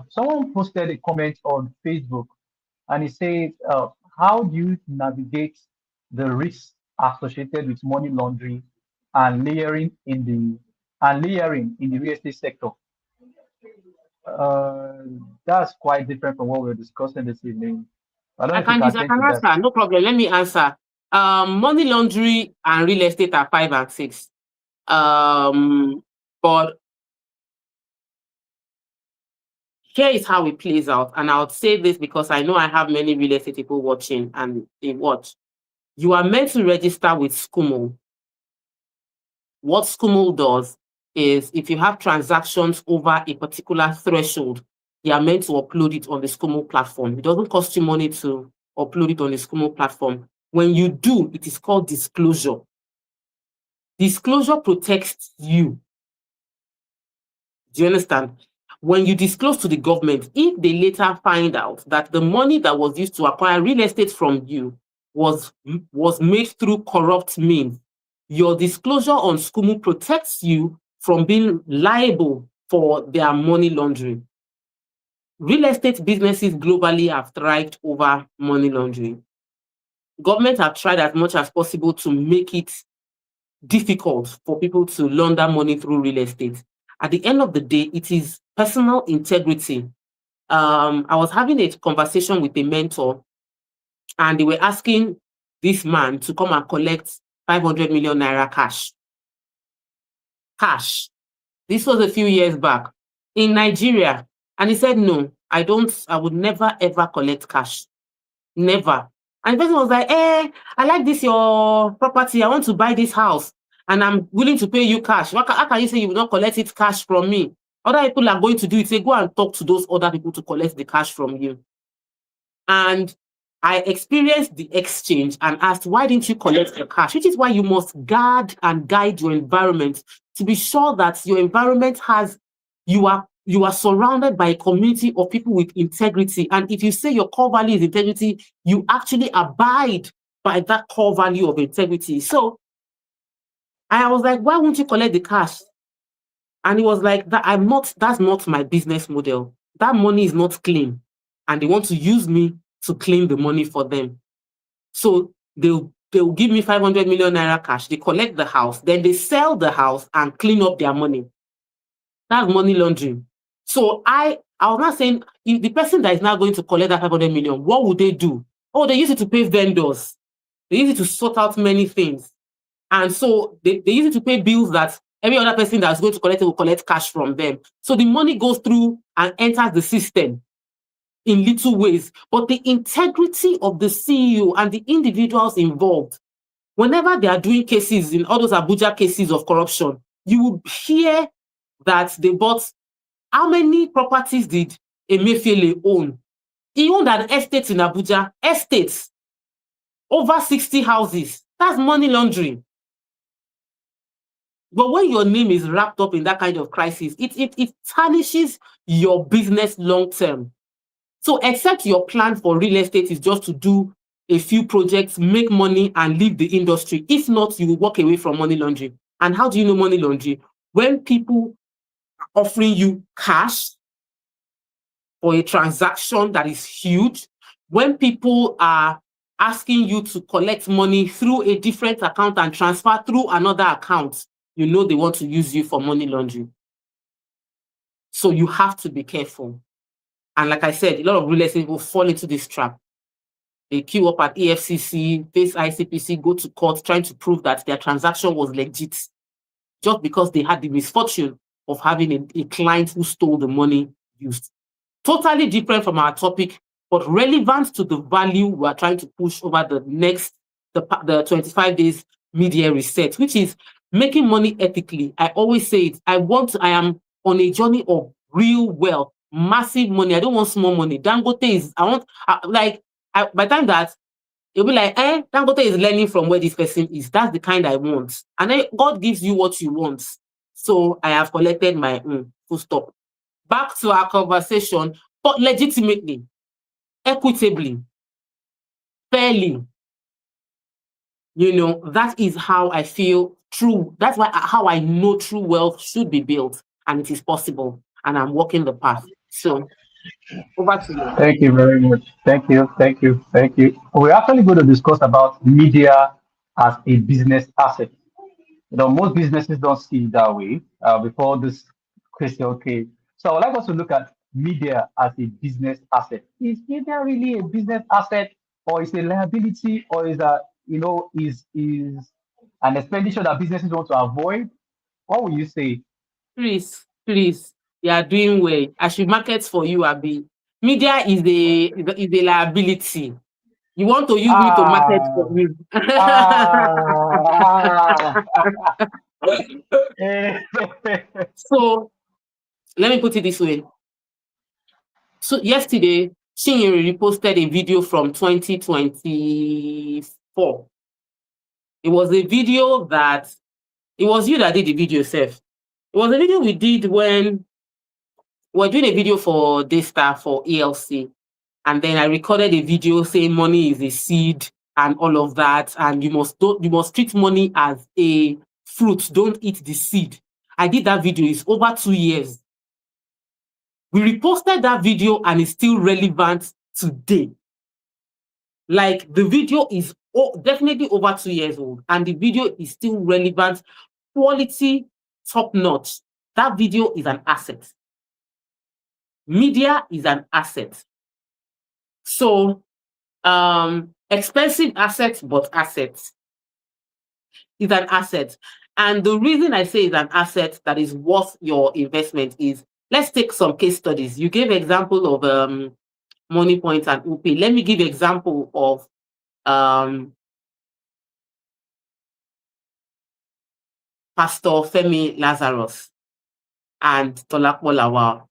Someone posted a comment on Facebook and he said, how do you navigate the risks associated with money laundering and layering in the real estate sector? Uh, that's quite different from what we're discussing this evening. I don't know if you can I attend can to that. answer. No problem. Let me answer. Money laundering and real estate are 5 and 6. But here is how it plays out. And I'll say this because I know I have many real estate people watching and they watch. You are meant to register with SCUMO. What SCUMO does is if you have transactions over a particular threshold, you are meant to upload it on the SCUMO platform. It doesn't cost you money to upload it on the SCUMO platform. When you do, it is called disclosure. Disclosure protects you. Do you understand? When you disclose to the government, if they later find out that the money that was used to acquire real estate from you was made through corrupt means, your disclosure on SCUMO protects you from being liable for their money laundering. Real estate businesses globally have thrived over money laundering. Governments have tried as much as possible to make it difficult for people to launder money through real estate. At the end of the day, it is personal integrity. I was having a conversation with a mentor, and they were asking this man to come and collect 500 million naira cash. Cash. This was a few years back in Nigeria. And he said, no, I would never ever collect cash. Never. And the person was like, I like this, your property. I want to buy this house and I'm willing to pay you cash. How can you say you will not collect it cash from me? Other people are going to do it. Say, go and talk to those other people to collect the cash from you. And I experienced the exchange and asked, why didn't you collect the cash? Which is why you must guard and guide your environment to be sure that your environment you are surrounded by a community of people with integrity. And if you say your core value is integrity, you actually abide by that core value of integrity. So I was like, why won't you collect the cash? And he was like, that's not my business model. That money is not clean. And they want to use me to claim the money for them. So they'll give me 500 million naira cash. They collect the house, then they sell the house and clean up their money. That's money laundering. So I was not saying if the person that is now going to collect that 500 million, what would they do? Oh, they use it to pay vendors. They use it to sort out many things. And so they use it to pay bills that every other person that's going to collect it will collect cash from them. So the money goes through and enters the system in little ways. But the integrity of the CEO and the individuals involved, whenever they are doing cases, in all those Abuja cases of corruption, you will hear that they bought. How many properties did Emefiele own? He owned an estate in Abuja. Estates. Over 60 houses. That's money laundering. But when your name is wrapped up in that kind of crisis, it tarnishes your business long term. So except your plan for real estate is just to do a few projects, make money, and leave the industry. If not, you will walk away from money laundering. And how do you know money laundering? When people are offering you cash for a transaction that is huge, when people are asking you to collect money through a different account and transfer through another account, you know they want to use you for money laundering. So you have to be careful. And like I said, a lot of real estate will fall into this trap. They queue up at EFCC, face ICPC, go to court, trying to prove that their transaction was legit, just because they had the misfortune of having a client who stole the money used. Totally different from our topic, but relevant to the value we are trying to push over the 25 days media reset, which is making money ethically. I always say it. I am on a journey of real wealth, massive money. I don't want small money. Dangote is, by the time that you'll be like, Dangote is learning from where this person is. That's the kind I want. And then God gives you what you want. So I have collected my own. Full stop. Back to our conversation, but legitimately, equitably, fairly. That is how I feel true. That's how I know true wealth should be built, and it is possible. And I'm walking the path. So over to you. Thank you very much. Thank you. We're actually going to discuss about media as a business asset. Most businesses don't see it that way. Before this question came, so I would like us to look at media as a business asset. Is media really a business asset, or is a liability, or is an expenditure that businesses want to avoid? What would you say? Please, you are doing well. I should market for you, Abi. Media is a liability. You want to use me to market for you. So let me put it this way. So yesterday, Chinyere reposted a video from 2024. It was a video that it was you that did the video, Seth. It was a video we did when we were doing a video for Daystar for ELC. And then I recorded a video saying money is a seed and all of that. And you must treat money as a fruit. Don't eat the seed. I did that video. It's over 2 years. We reposted that video and it's still relevant today. Like, the video is definitely over 2 years old and the video is still relevant, quality, top notch. That video is an asset. Media is an asset. So, expensive assets, but assets is an asset. And the reason I say it's an asset that is worth your investment is, let's take some case studies. You gave example of Money Point and Opay. Let me give example of Pastor Femi Lazarus and Tolapo Lawal.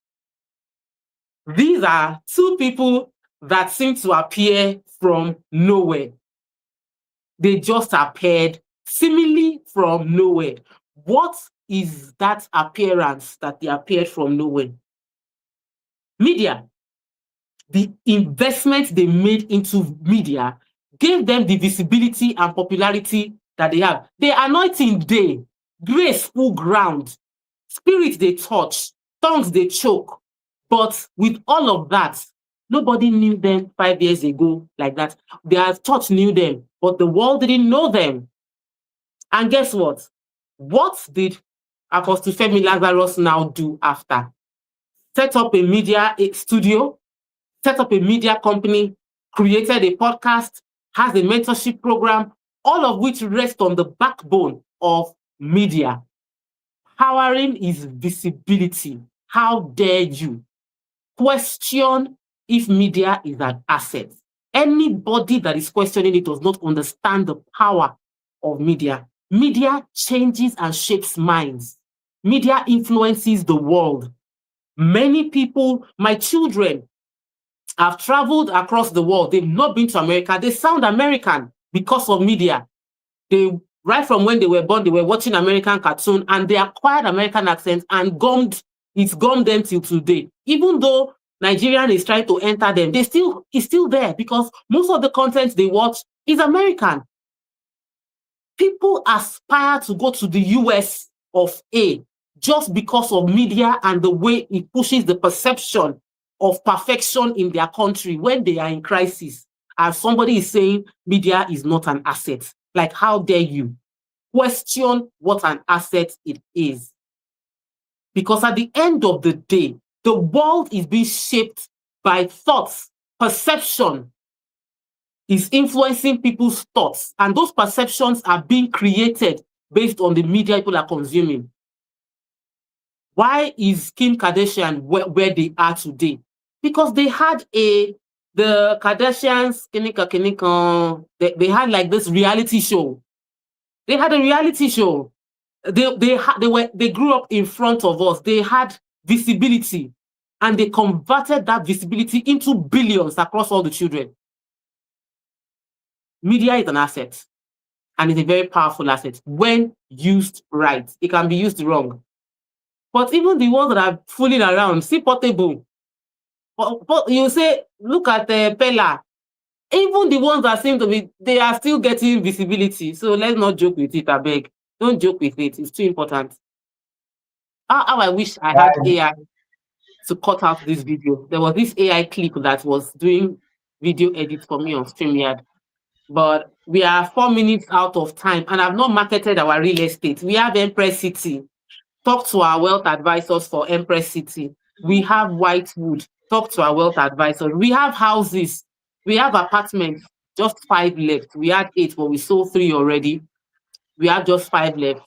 These are two people that seem to appear from nowhere. They just appeared seemingly from nowhere. What is that appearance that they appeared from nowhere? Media. The investment they made into media gave them the visibility and popularity that they have. The anointing day, grace full ground, spirit they touch, tongues they choke. But with all of that, nobody knew them 5 years ago like that. Their church knew them, but the world didn't know them. And guess what? What did Apostle Femi Lazarus now do after? Set up a media studio, set up a media company, created a podcast, has a mentorship program, all of which rest on the backbone of media. Powering is visibility. How dare you question if media is an asset? Anybody that is questioning it does not understand the power of media. Media changes and shapes minds. Media influences the world. Many people, my children, have traveled across the world. They've not been to America. They sound American because of media. Right from when they were born, they were watching American cartoon and they acquired American accents and it's gummed them till today. Even though Nigerian is trying to enter them, it's still there because most of the content they watch is American. People aspire to go to the US of A just because of media and the way it pushes the perception of perfection in their country when they are in crisis. as somebody is saying media is not an asset. Like, how dare you question what an asset it is? Because at the end of the day, the world is being shaped by thoughts. Perception is influencing people's thoughts, and those perceptions are being created based on the media people are consuming. Why is Kim Kardashian where they are today? Because they had the Kardashians, they had like this reality show. They had a reality show. They grew up in front of us. They had visibility, and they converted that visibility into billions across all the children. Media is an asset, and it's a very powerful asset when used right. It can be used wrong. But even the ones that are fooling around, see Portable. But you say, look at Pella. Even the ones that seem to be, they are still getting visibility. So let's not joke with it, I beg. Don't joke with it. It's too important. How I wish I had AI to cut out this video. There was this AI clip that was doing video edits for me on StreamYard. But we are 4 minutes out of time, and I've not marketed our real estate. We have Empress City. Talk to our wealth advisors for Empress City. We have Whitewood. Talk to our wealth advisors. We have houses. We have apartments. Just 5 left. We had 8, but we sold 3 already. We have just 5 left.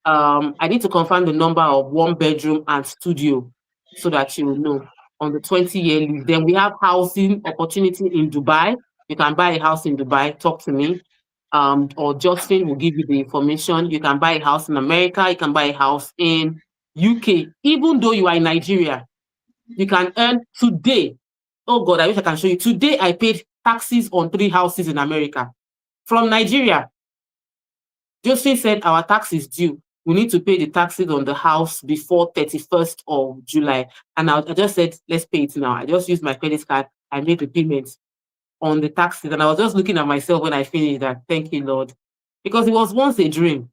I need to confirm the number of 1 bedroom and studio so that you will know on the 20-year lease. Then we have housing opportunity in Dubai. You can buy a house in Dubai. Talk to me. Or Justin will give you the information. You can buy a house in America. You can buy a house in UK. Even though you are in Nigeria, you can earn today. Oh God, I wish I can show you. Today, I paid taxes on 3 houses in America from Nigeria. Justin said our tax is due. We need to pay the taxes on the house before 31st of July. And I just said, let's pay it now. I just used my credit card. I made the payments on the taxes. And I was just looking at myself when I finished that. Thank you, Lord. Because it was once a dream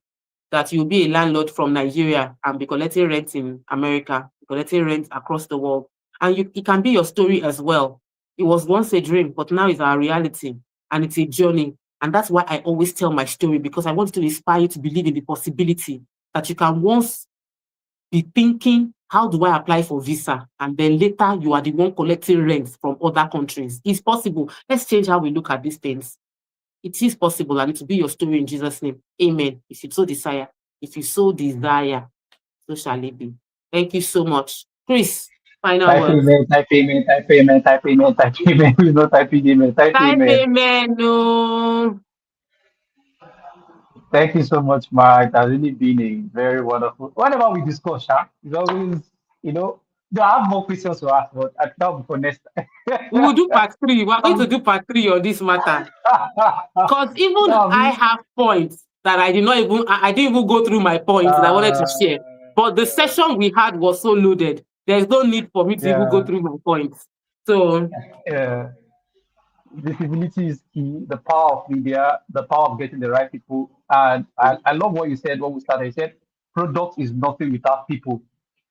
that you'll be a landlord from Nigeria and be collecting rent in America, collecting rent across the world. And it can be your story as well. It was once a dream, but now it's our reality. And it's a journey. And that's why I always tell my story, because I want to inspire you to believe in the possibility that you can once be thinking, how do I apply for visa? And then later you are the one collecting rent from other countries. It's possible. Let's change how we look at these things. It is possible, and it will be your story in Jesus' name. Amen. If you so desire, so shall it be. Thank you so much. Chris, final words. Type amen. Please not type amen. Type amen. No. Thank you so much, Mark. It has really been a very wonderful. Whatever we discuss, it's always, I have more questions to ask, but I thought for next time. We will do part 3. We're going to do part 3 on this matter. Because even I have points that I didn't even go through my points that I wanted to share. But the session we had was so loaded. There's no need for me to even go through my points. So visibility is key, the power of media, the power of getting the right people. And I love what you said when we started. You said product is nothing without people.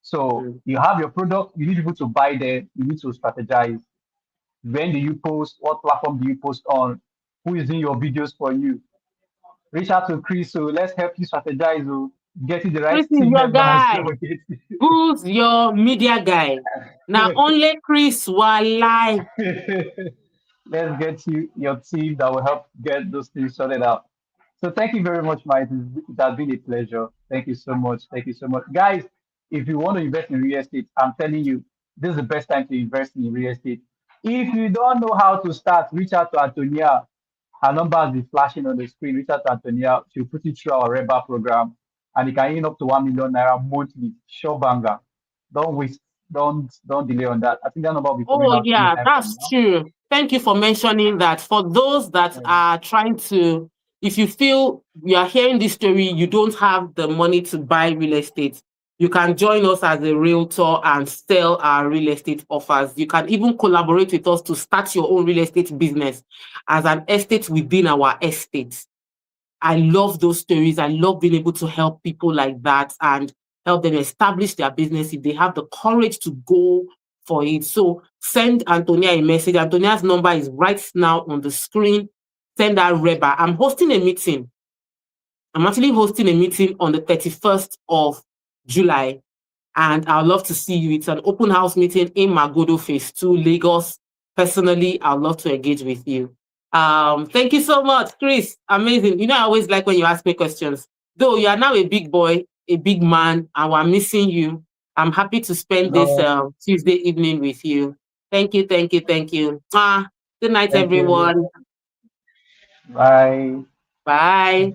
So you have your product, you need people to buy them, you need to strategize. When do you post? What platform do you post on? Who is in your videos for you? Reach out to Chris, so let's help you strategize. Getting the right Chris team is your guy. members. Who's your media guy? Now only Chris will lie. Let's get you your team that will help get those things sorted out. So thank you very much, Mike. It has been a pleasure. Thank you so much. Thank you so much. Guys, if you want to invest in real estate, I'm telling you, this is the best time to invest in real estate. If you don't know how to start, reach out to Antonia. Her number is flashing on the screen. Reach out to Antonia. She'll put you through our REBA program, and you can earn up to 1 million naira monthly. Sure banger. Don't waste. Don't delay on that. I think that number will be coming out. Oh yeah, that's true. Thank you for mentioning that. For those that are trying to, if you feel you are hearing this story, you don't have the money to buy real estate, you can join us as a realtor and sell our real estate offers. You can even collaborate with us to start your own real estate business as an estate within our estate. I love those stories. I love being able to help people like that and help them establish their business if they have the courage to go for it. So send Antonia a message. Antonia's number is right now on the screen. Send her Reba. I'm hosting a meeting. I'm actually hosting a meeting on the 31st of July, and I'd love to see you. It's an open house meeting in Magodo Phase 2, Lagos. Personally, I'd love to engage with you. Thank you so much, Chris. Amazing. You know, I always like when you ask me questions. Though you are now a big boy, a big man, and we're missing you. I'm happy to spend this No, Tuesday evening with you. Thank you, thank you, thank you. Good night, thank you. everyone. Bye. Bye.